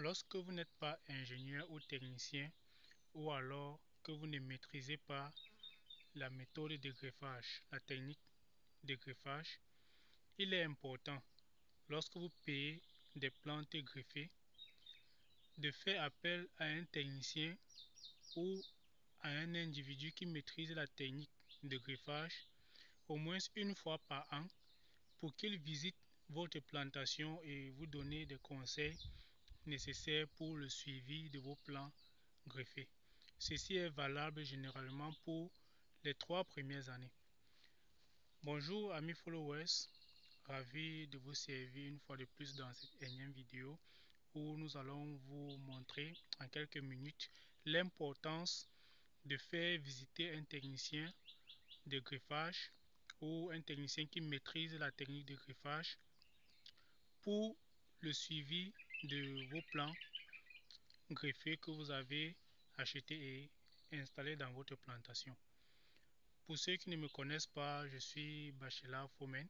Lorsque vous n'êtes pas ingénieur ou technicien, ou alors que vous ne maîtrisez pas la méthode de greffage, la technique de greffage, il est important, lorsque vous payez des plantes greffées, de faire appel à un technicien ou à un individu qui maîtrise la technique de greffage au moins une fois par an pour qu'il visite votre plantation et vous donner des conseils nécessaires pour le suivi de vos plants greffés. Ceci est valable généralement pour les 3 premières années. Bonjour amis followers, ravi de vous servir une fois de plus dans cette énième vidéo où nous allons vous montrer en quelques minutes l'importance de faire visiter un technicien de greffage ou un technicien qui maîtrise la technique de greffage pour le suivi de vos plants greffés que vous avez achetés et installés dans votre plantation. Pour ceux qui ne me connaissent pas, je suis Bachelard Fomen,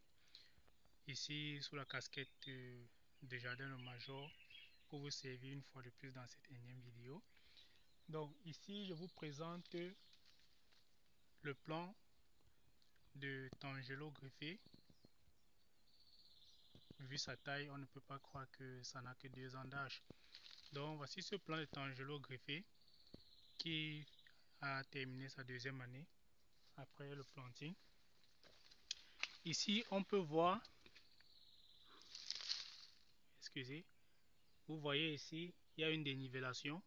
ici sous la casquette de Jardin le Major pour vous servir une fois de plus dans cette énième vidéo. Donc ici je vous présente le plan de Tangelo greffé. Vu sa taille, on ne peut pas croire que ça n'a que 2 ans d'âge. Donc voici ce plan de Tangelo greffé qui a terminé sa 2e année après le planting. Ici on peut voir, excusez, vous voyez ici il y a une dénivellation,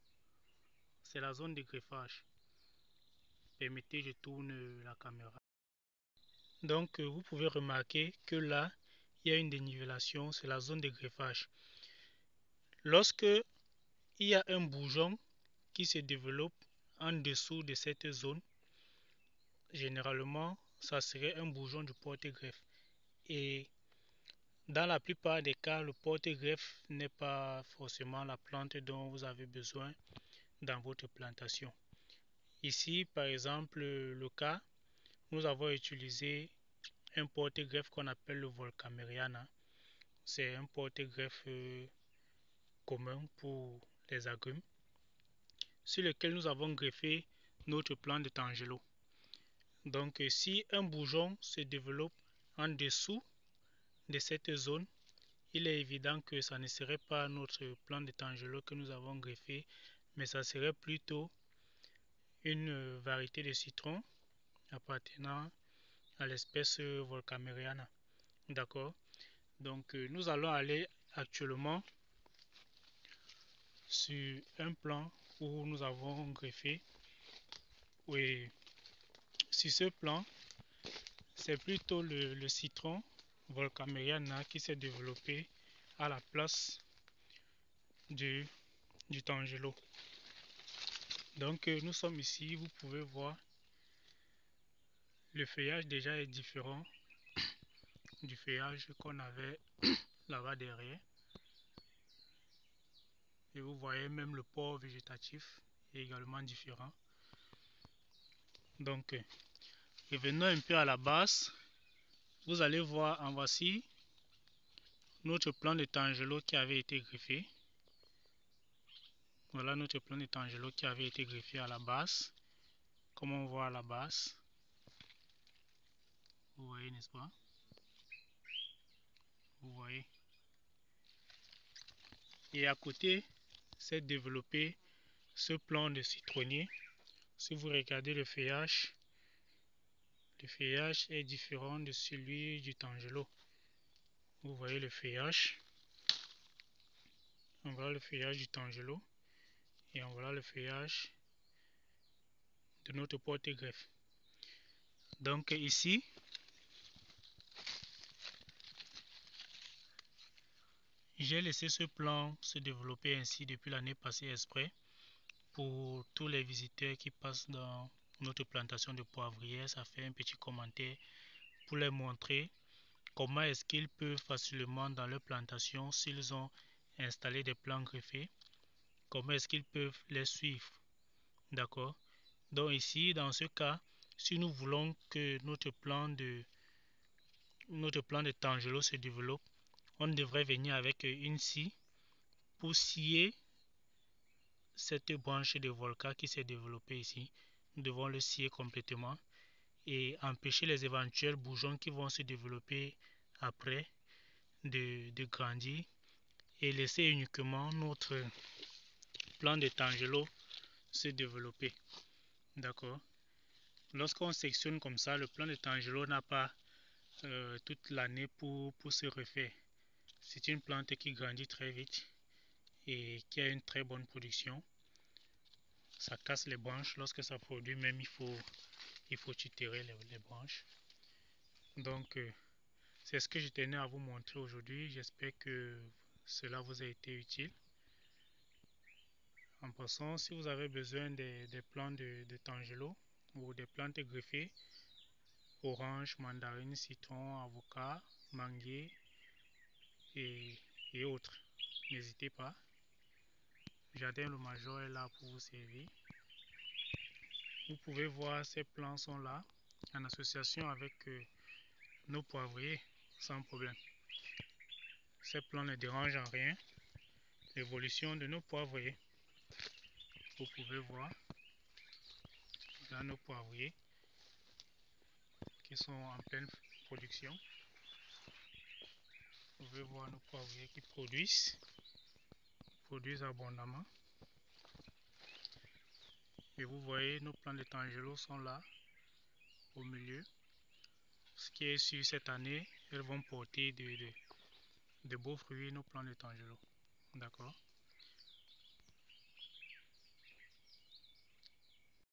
c'est la zone de greffage. Permettez, je tourne la caméra. Donc vous pouvez remarquer que là il y a une dénivellation, c'est la zone de greffage. Lorsque il y a un bourgeon qui se développe en dessous de cette zone, généralement ça serait un bourgeon du porte-greffe. Et dans la plupart des cas, le porte-greffe n'est pas forcément la plante dont vous avez besoin dans votre plantation. Ici, par exemple, le cas, nous avons utilisé un porte-greffe qu'on appelle le Volkameriana. C'est un porte-greffe commun pour les agrumes, sur lequel nous avons greffé notre plant de Tangelo. Donc, si un bourgeon se développe en dessous de cette zone, il est évident que ça ne serait pas notre plant de Tangelo que nous avons greffé, mais ça serait plutôt une variété de citron appartenant à l'espèce Volkameriana. D'accord? Donc, nous allons aller actuellement sur un plan où nous avons greffé. Oui, sur ce plan, c'est plutôt le citron Volkameriana qui s'est développé à la place du Tangelo. Donc nous sommes ici, vous pouvez voir, le feuillage déjà est différent du feuillage qu'on avait là-bas derrière. Et vous voyez même le port végétatif est également différent. Donc revenons un peu à la base. Vous allez voir, en voici notre plan de Tangelo qui avait été greffé. Voilà notre plan de Tangelo qui avait été greffé à la base. Comme on voit à la base. Vous voyez, n'est-ce pas? Vous voyez. Et à côté, s'est développé ce plan de citronnier. Si vous regardez le feuillage est différent de celui du Tangelo. Vous voyez le feuillage. On voit le feuillage du Tangelo. Et on voit le feuillage de notre porte-greffe. Donc ici, j'ai laissé ce plan se développer ainsi depuis l'année passée exprès pour tous les visiteurs qui passent dans notre plantation de poivrières. Ça fait un petit commentaire pour les montrer comment est-ce qu'ils peuvent facilement dans leur plantation, s'ils ont installé des plants greffés, comment est-ce qu'ils peuvent les suivre. D'accord? Donc ici, dans ce cas, si nous voulons que notre plan de Tangelo se développe, on devrait venir avec une scie pour scier cette branche de volca qui s'est développée ici, nous devons le scier complètement et empêcher les éventuels bourgeons qui vont se développer après de grandir et laisser uniquement notre plant de tangelo se développer. D'accord. Lorsqu'on sectionne comme ça, le plant de tangelo n'a pas toute l'année pour se refaire. C'est une plante qui grandit très vite et qui a une très bonne production. Ça casse les branches. Lorsque ça produit, même il faut tirer les branches. Donc, c'est ce que je tenais à vous montrer aujourd'hui. J'espère que cela vous a été utile. En passant, si vous avez besoin des plants de tangelo ou des plantes greffées, orange, mandarine, citron, avocat, manguier et autres, n'hésitez pas. Jardin le Major est là pour vous servir. Vous pouvez voir, ces plants sont là en association avec nos poivriers sans problème. Ces plants ne dérangent en rien l'évolution de nos poivriers. Vous pouvez voir là nos poivriers qui sont en pleine production. Vous pouvez voir nos poivriers qui produisent abondamment. Et vous voyez, nos plants de tangelo sont là au milieu. Ce qui est sûr, cette année, elles vont porter de beaux fruits, nos plants de tangelo. D'accord?